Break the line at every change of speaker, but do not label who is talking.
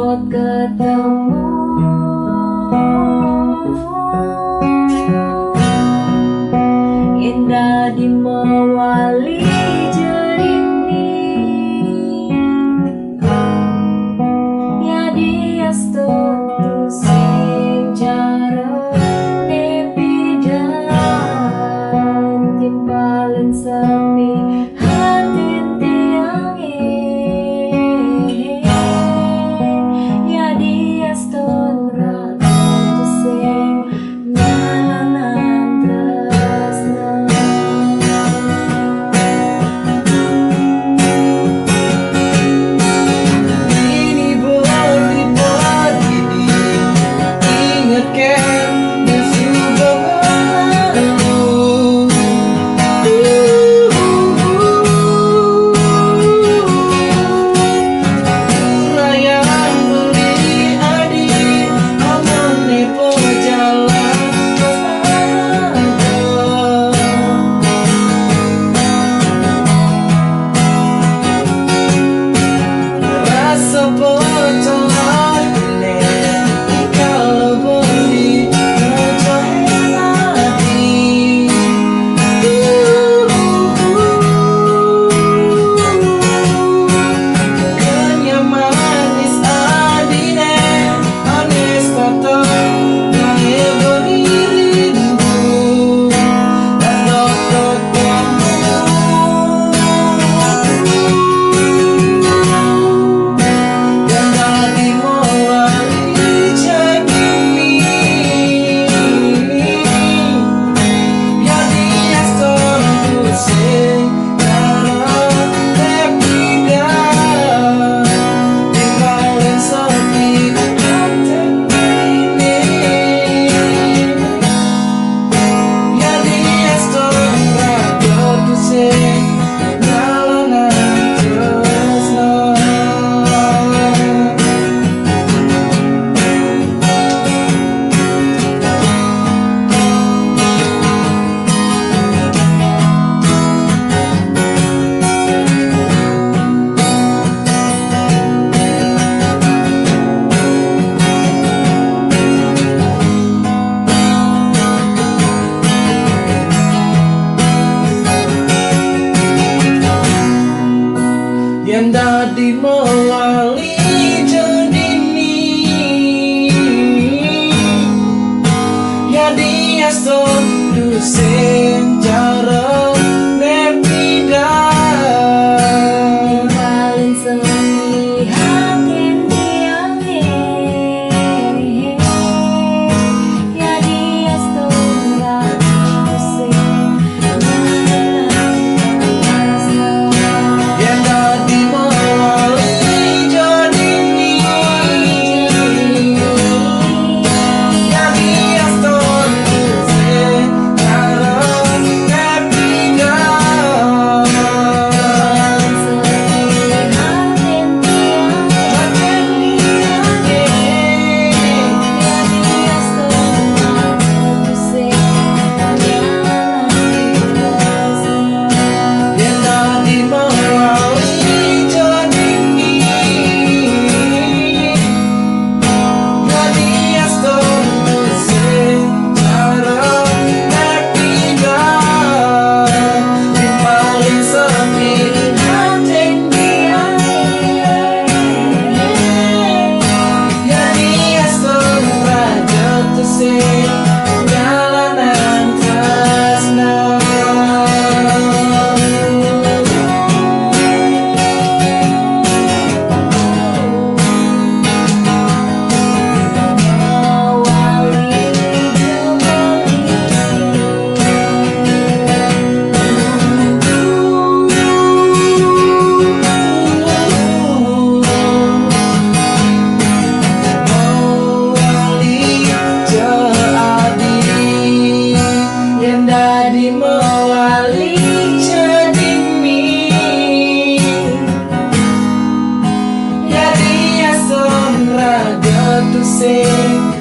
pot ketemu indah di mewali jerini ya dia stontu sing jarane pidan timpalin sepi hati tiange ya dia ston ratu sing ngalanan tresna
ini bodi ingatkan dan sudah berlalu rayaan beli adik amane po jalan rasa pocolan kalau beli ngejohin hati kenya manis adine anis kata gae beli rindu dan dokter yang tadi mewali jagini ya dia stontu sing jarane pidan tinggalin sepi hati ini ya dia ston ratu sing jalanan tresna. Yang tadi mewali jedini ya dia stontu sing jarane pidan
timpalin sepi hati tiange ya dia ston ratu sing ngalanan tresna
yang tadi mewali jedini ya dia stontu sing jarane pidan yang tadi mewali jedini ya dia stontu sing jarane pidan timpalin sepi hati ya dia ston ratu sing jalanan tresna. Mewali jedini ya dia son ragatu sing